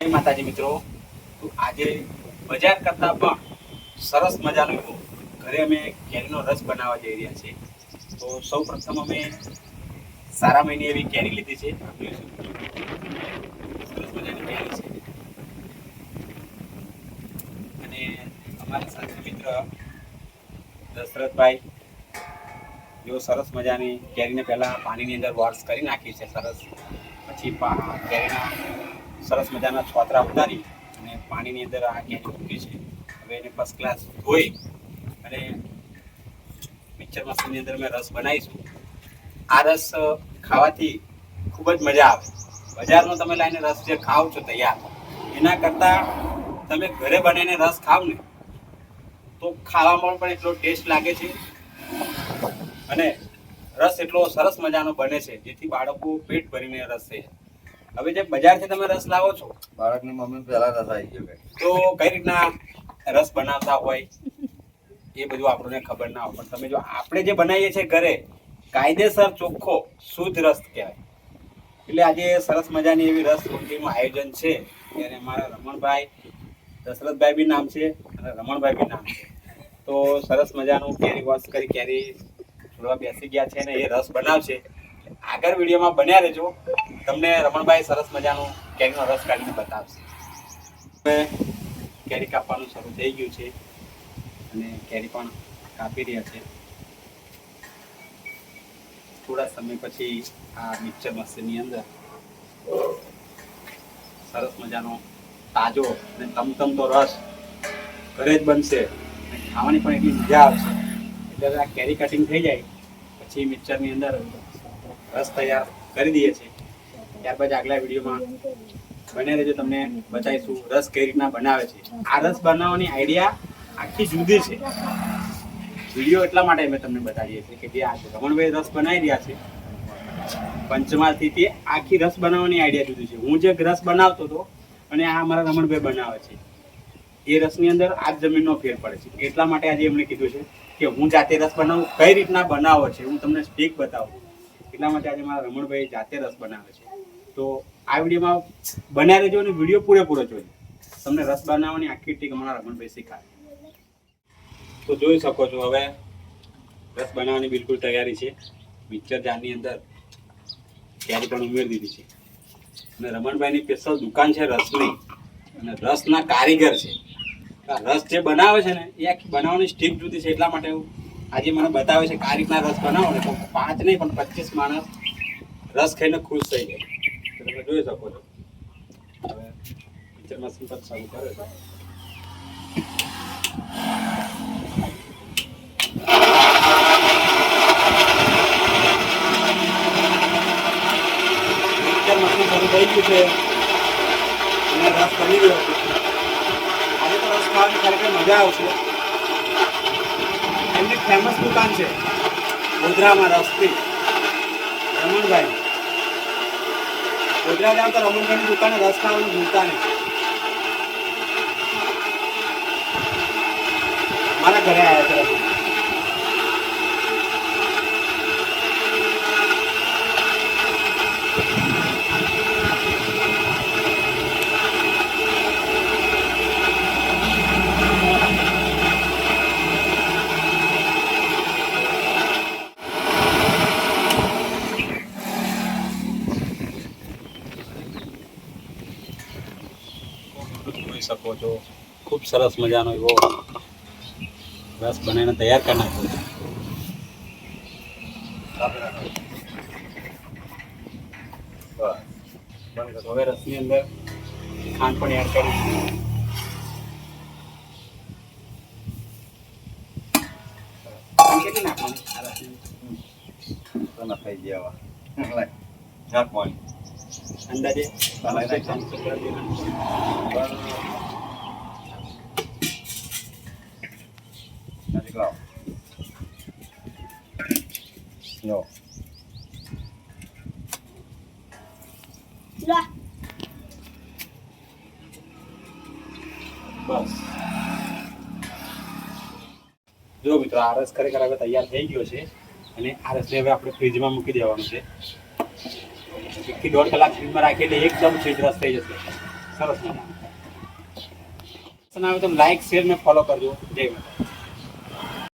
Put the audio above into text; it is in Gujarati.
જય માતાજી મિત્રો, તો આજે બજાર કરતા પણ સરસ મજાનો એવો ઘરે અમે કેરીનો રસ બનાવવા જઈ રહ્યા છીએ. તો સૌ પ્રથમ અમે સારા મહિને એવી કેરી લીધી છે. સરસ મજાની કેરી છે અને અમારા સાથે મિત્ર દશરથભાઈ જેઓ સરસ મજાની કેરીને પહેલા પાણીની અંદર વોશ કરી નાખી છે સરસ. પછી કેરીના સરસ મજાના છોતરા ઉતારી અને પાણીની અંદર આ કેરી મૂકી છે. હવે એને ફર્સ્ટ ક્લાસ ધોઈ અને મિક્સર મશીનની અંદર મેં રસ બનાવીશું. આ રસ ખાવાથી ખૂબ જ મજા આવે. બજારમાં તમે લાવીને રસ જે ખાવ છો તૈયાર, એના કરતાં તમે ઘરે બનાવીને રસ ખાવ ને તો ખાવામાં પણ એટલો ટેસ્ટ લાગે છે અને રસ એટલો સરસ મજાનો બને છે જેથી બાળકો પેટ ભરીને રસ છે. હવે જે બજારથી તમે રસ લાવો છો, બાળકની મમ્મી પહેલા રસ આવી ગયો તો કઈ રીતના રસ બનાવતા હોય એ બધું આપણને ખબર ના હોય. પણ તમે જો આપણે જે બનાવીએ છીએ ઘરે, કાયદેસર ચોખ્ખો શુદ્ધ રસ કહેવાય. એટલે આજે સરસ મજાની એવી રસ રોટલીનું આયોજન છે. ત્યારે અમારા રમણભાઈ, દશરથભાઈ બી નામ છે અને રમણભાઈ બી નામ છે. તો સરસ મજાનું કેરી વોશ કરી કેરી થોડા બેસી ગયા છે ને એ રસ બનાવશે. આગળ વિડીયોમાં બન્યા રહેજો, તમને રમણભાઈ સરસ મજાનું કેરીનો રસ કાઢીને બતાવશે. હવે કેરી કાપવાનું શરૂ થઈ ગયું છે અને કેરી પણ કાપી રહ્યા છે. થોડા સમય પછી આ મિક્સર મશીનની અંદર સરસ મજાનો તાજો અને તમતમતો રસ ઘરે જ બનશે અને ખાવાની પણ એટલી મજા આવશે. એટલે આ કેરી કટિંગ થઈ જાય પછી મિક્સરની અંદર રસ તૈયાર કરી દઈએ છીએ. ત્યારબાદ આગલા વિડીયોમાં બન્યા રહેજો, તમને બતાવીશું રસ કઈ રીતના બનાવે છે. આ રસ બનાવવાની આઈડિયા આખી જુદી છે. વિડીયો એટલા માટે અમે તમને બતાવીએ છીએ કે જે આ રમણભાઈ રસ બનાવી રહ્યા છે પંચમહાલથી, તે આખી રસ બનાવવાની આઈડિયા જુદી છે. હું જે રસ બનાવતો હતો અને આ અમારા રમણભાઈ બનાવે છે, એ રસની અંદર આ જમીનનો ફેર પડે છે. એટલા માટે આજે એમણે કીધું છે કે હું જાતે રસ બનાવું, કઈ રીતના બનાવો છે હું તમને સ્ટીક બતાવું. એટલા માટે આજે મારા રમણભાઈ જાતે રસ બનાવે છે. તો આ વિડીયોમાં બન્યા રહેજો અને વિડીયો પૂરેપૂરો જોજો. તમને રસ બનાવવાની આખી ટીક અમારા રમણભાઈ શીખાવે. તો જોઈ શકો છો, હવે રસ બનાવવાની બિલકુલ તૈયારી છે. મિક્સર જારની અંદર કેરી પણ ઉમેરી દીધી છે અને રમણભાઈની સ્પેશિયલ દુકાન છે રસની અને રસના કારીગર છે. રસ જે બનાવે છે ને એ આખી બનાવવાની સ્ટીક જુદી છે. એટલા માટે આજે મને બતાવે છે કે આ રીતના રસ બનાવો ને તો 5 નહીં પણ 25 માણસ રસ ખાઈને ખુશ થઈ જાય. તમે જોઈ શકો છો. હવે મિક્સર મશીન પર ચાલુ કરે છે. મિક્સર મશીન શરૂ થઈ ગયું છે અને રસ બની ગયો છે. આજે તો રસ ખાવાની ખરેખર મજા આવશે. એમની ફેમસ દુકાન છે ગોધરામાં રસથી, રમણભાઈ. ગોધરા જાવ તો રમણભાઈની દુકાને રસ ખાવાનું ભૂલતા નહીં. મારા ઘરે આવ્યા છે રસ. જોઈ શકો છો, ખૂબ સરસ મજાનો એવો રસ બનાવીને તૈયાર કરી નાખ્યો છે. હવે રસની અંદર ખાંડ પણ એડ કરી. કેટલી નાખવાની આ રસની? થઈ ગયા નાખ પાણી અંદાજે No. બસ જો મિત્રો, આ રસ ખરેખર હવે તૈયાર થઈ ગયો છે અને આ રસને હવે આપણે ફ્રીજમાં મૂકી દેવાનું છે. 1 થી 1.5 કલાક ફ્રીજમાં રાખીએ એટલે એકદમ સીધ રસ થઈ જશે. સરસ મજાનું. આવે તો લાઈક શેર ને ફોલો કરજો. જય માતા.